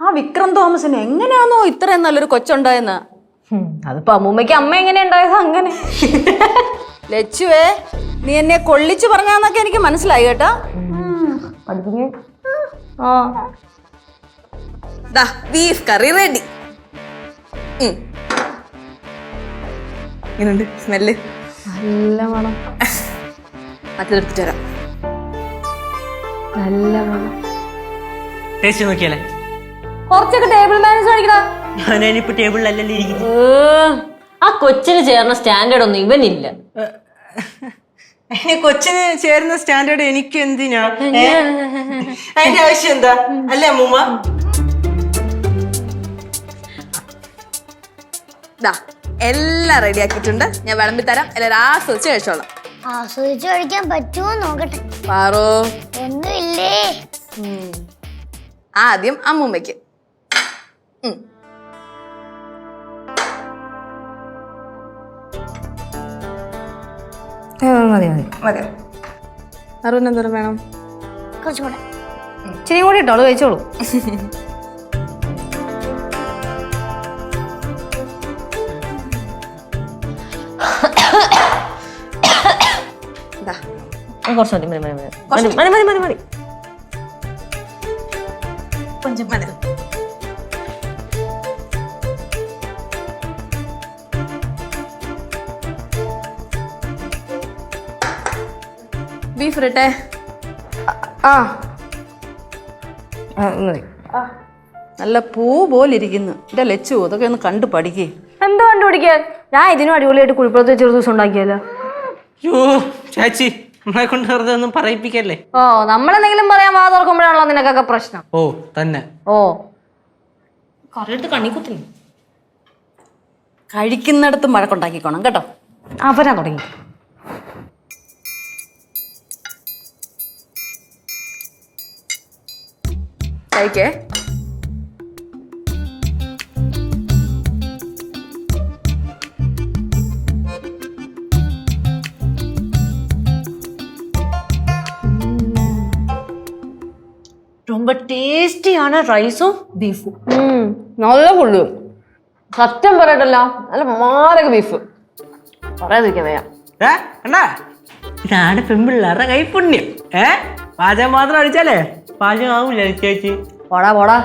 ആ വിക്രം തോമസിന് എങ്ങനെയാണോ ഇത്രയും നല്ലൊരു കൊച്ചുണ്ടായെന്ന്? അതിപ്പോ അമ്മൂമ്മയ്ക്ക് അമ്മ എങ്ങനെ ഉണ്ടായത് അങ്ങനെ. ലച്ചുവേ, നീ എന്നെ കൊള്ളിച്ചു പറഞ്ഞാന്നൊക്കെ എനിക്ക് മനസ്സിലായി കേട്ടോ. ബീഫ് കറി റെഡി. ഇങ്ങനുണ്ട് സ്മെല്ല്? നല്ല മണം. മറ്റെടുത്തിട്ട് വരാം. നല്ല മണം. ടേസ്റ്റ് നോക്കിയാലേ? കുറച്ചൊക്കെ ടേബിൾ മാനേജ് കാണിക്കടാ. ഞാനിപ്പോ ടേബിളിലല്ലേ ഇരിക്കുന്നു. ആ കൊച്ചിന് ചേർന്ന സ്റ്റാൻഡേർഡ് ഒന്നും ഇവനില്ല. കൊച്ചിന് ചേരുന്ന സ്റ്റാൻഡേർഡ് എനിക്ക് എന്തിനാ? അതിന്റെ ആവശ്യം എന്താ അല്ലേ അമ്മൂമ്മ? എല്ലാം റെഡി ആക്കിയിട്ടുണ്ട്. ഞാൻ വിളമ്പി തരാം. എല്ലാവരും ആസ്വദിച്ച് കഴിച്ചോളാം. ആസ്വദിച്ച് കഴിക്കാൻ പറ്റുമോ നോക്കട്ടെ. പാറോ ഒന്നുമില്ലേ? ആദ്യം അമ്മൂമ്മയ്ക്ക്. മതി മതി മതി. അറുപതിന് എന്തോരം വേണം? കുറച്ചും കൂടെ. ഇച്ചിരി കൂടി ഇട്ടോളൂ, കഴിച്ചോളൂ. കുറച്ച് മതി മതി മതി മതി മതി മതി മതി. കൊഞ്ചം മതി. ബീഫ് ഇരട്ടെ? മതി. നല്ല പൂ പോലിരിക്കുന്നു. എന്റെ ലച്ചു, അതൊക്കെ ഒന്ന് കണ്ടു പഠിക്കേ. എന്താ കണ്ടുപിടിക്കാൻ? ഞാൻ ഇതിനും അടിപൊളിയായിട്ട് കുഴിപ്പുറത്ത് വെച്ചൊരു ദിവസം ഉണ്ടാക്കിയല്ലോ. ചാച്ചി, നമ്മളെ കൊണ്ട് വെറുതെ ഒന്നും പറയിപ്പിക്കല്ലേ. ഓ, നമ്മളെന്തെങ്കിലും പറയാൻ വാ തുറക്കുമ്പോഴാണല്ലോ നിനക്കൊക്കെ പ്രശ്നം. ഓ തന്നെ. ഓ, കറിയിട്ട് കണ്ണിക്കുത്തി. കഴിക്കുന്നിടത്ത് മഴക്കുണ്ടാക്കിക്കോണം കേട്ടോ. അവരാ തുടങ്ങി. കഴിക്കേ. ரொம்ப ടേസ്റ്റിയാണ് റൈസും ബീഫും. നല്ല കൊള്ളു. സത്യം പറയട്ടല്ല, നല്ല മാരക ബീഫ്. പറയാതിരിക്കാൻ വയ്യ. ഇതാണ് പെൺപിള്ളേരുടെ കൈപ്പുണ്യം. പാചകം മാത്രം അടിച്ചാലേ പാചകം ആവൂല ചേച്ചി. പോടാ പോടാ.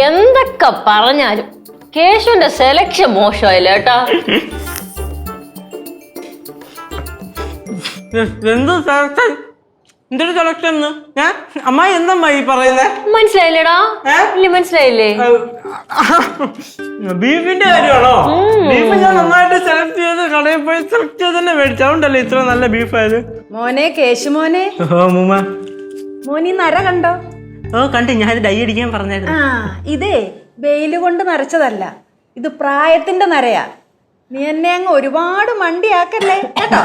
എന്തൊക്കെ പറഞ്ഞാലും കേശുവിന്റെ സെലക്ഷൻ മോശമായില്ല കേട്ടാ. എന്തൊരു സെലക്ഷൻ? അമ്മായി എന്തമ്മായി പറയുന്നേ? മനസ്സിലായില്ലേടാ? ഇല്ല, മനസ്സിലായില്ലേ? ബീഫിന്റെ കാര്യമാണോ? ബീഫ് ഞാൻ നന്നായിട്ട് സെലക്ട് ചെയ്ത് കടയിൽ പോയി സെലക്ട് ചെയ്ത് തന്നെ മേടിച്ചോണ്ടല്ലേ ഇത്ര നല്ല ബീഫ് ആയത്. മോനെ കേശു മോനെ. മോനി നര കണ്ടോ? ഓ കണ്ടു. ഞാൻ ഇത് ഡൈ അടിക്കാൻ പറഞ്ഞായിരുന്നു. ഇതേ വെയില് കൊണ്ട് നരച്ചതല്ല, ഇത് പ്രായത്തിന്റെ നരയാ. നീ എന്നെ അങ്ങ് ഒരുപാട് മണ്ടിയാക്കല്ലേ കേട്ടോ.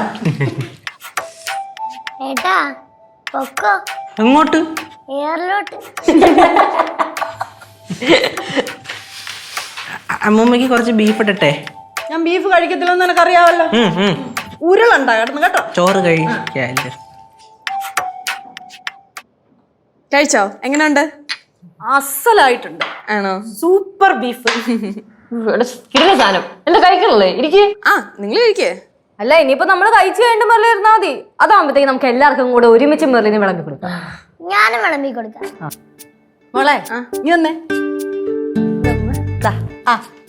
ഏട്ടാ പൊക്കോ. എങ്ങോട്ട്? എയറിലോട്ട്. അമ്മൂമ്മക്ക് കുറച്ച് ബീഫ് ഇട്ടട്ടെ? ഞാൻ ബീഫ് കഴിക്കത്തില്ലെന്ന് നിനക്കറിയാവല്ലോ. ഉരുളുണ്ടായിരുന്നു കേട്ടോ. ചോറ് കഴിക്കാല്ലേ? കഴിച്ചോ? എങ്ങനെയുണ്ട്? അസലായിട്ടുണ്ട്. ആണോ? Super beef. സാധനം എന്താ കഴിക്കണല്ലേ? ഇരിക്ക്. നിങ്ങൾ കഴിക്കേ. അല്ല, ഇനിയിപ്പോ നമ്മള് കഴിച്ചു കഴിഞ്ഞിട്ട് മെറിൽ ഇരുന്നാ മതി. അതാകുമ്പത്തേക്ക് നമുക്ക് എല്ലാവർക്കും കൂടെ ഒരുമിച്ച് മെറിലിന് വിളമ്പി കൊടുക്കാം. ഞാനും വിളമ്പി കൊടുക്കാം. മോളെ നീ വന്നേ.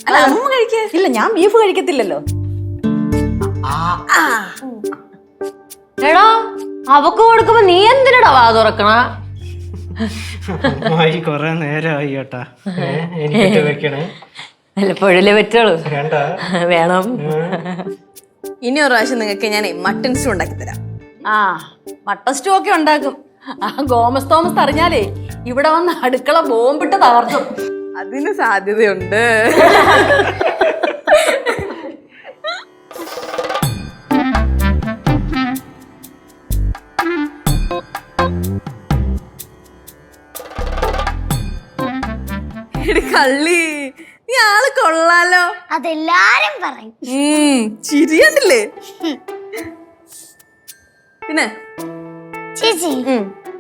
അല്ല അമ്മ കഴിക്കേ. ഇല്ല, ഞാൻ ബീഫ് കഴിക്കത്തില്ലല്ലോ. എടാ, അവക്ക് കൊടുക്കുമ്പോ നീ എന്തിനടാ വാ തുറക്കണ? കൊറേ നേരമായി കേട്ടാ. എനിക്ക് വെക്കണേ. വല്ലപ്പോഴല്ലേ പറ്റുള്ളൂ. വേണം. ഇനി ഒരു പ്രാവശ്യം നിങ്ങൾക്ക് ഞാൻ മട്ടൺ സ്റ്റൂ ഉണ്ടാക്കി തരാം. മട്ടൺ സ്റ്റൂ ഒക്കെ ഉണ്ടാക്കും. ഗോമസ് തോമസ് അറിഞ്ഞാലേ ഇവിടെ വന്ന് അടുക്കള ബോംബിട്ട് തകർത്തും. അതിന് സാധ്യതയുണ്ട്. കള്ളി, നീ ആള് കൊള്ളാലോ. അതെല്ലാരും പറയും. ചിരിയണ്ടില്ലേ? പിന്നെ ചേച്ചി,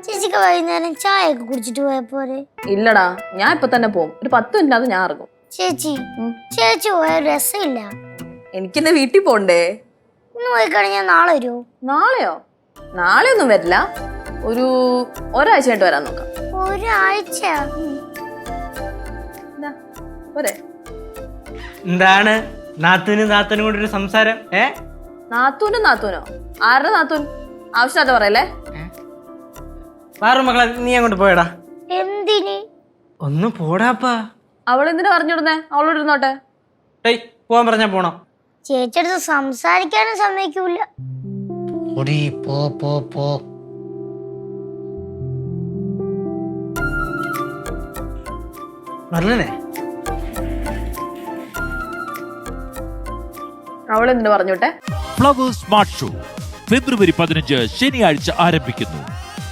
ചേച്ചിക്ക് വൈകുന്നേരം ചായ ഒക്കെ കുടിച്ചിട്ട് പോയാ പോരെ? ഇല്ലടാ, ഞാൻ ഇപ്പൊ തന്നെ പോകും. ഒരു 10 മിനിറ്റ് ഞാൻ ഇറങ്ങും. ചേച്ചി ചേച്ചി പോയ രസമില്ല. എനിക്കെന്നെ വീട്ടിൽ പോണ്ടേ? ഇന്ന് പോയി കഴിഞ്ഞാൽ നാളെ വരുമോ? നാളെയോ? നാളെ ഒന്നും വരില്ല. ഒരാഴ്ച കഴിഞ്ഞിട്ട് വരാൻ നോക്കാം. ഒരാഴ്ച? പോരെ? എന്താണ് നാത്തൂനും കൂടെ ഒരു സംസാരം? നാത്തൂനോ? ആരുടെ നാത്തൂൻ? ആവശ്യമില്ലാത്ത പറയല്ലേ. വേറെ മക്കളെ, നീ അങ്ങോട്ട് പോയടാ. എന്തിന്? ഒന്ന് പോടാപ്പാ. അവളെന്തിനാ പറഞ്ഞിടുന്നേ? അവളോട് ഇരുന്നോട്ടെ. പോവാൻ പറഞ്ഞാ പോണം. ചേച്ചിയടുത്ത് സംസാരിക്കാനും സമ്മതിക്കൂല. പോ. പറഞ്ഞേ അവളെന്തിനു പറഞ്ഞോട്ടെ? ഫ്ലവേഴ്സ് സ്മാർട്ട് ഷോ ഫെബ്രുവരി 15 ശനിയാഴ്ച ആരംഭിക്കുന്നു.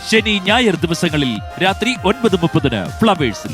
ശനി ഞായർ ദിവസങ്ങളിൽ രാത്രി 9:30 ഫ്ലവേഴ്സിൽ.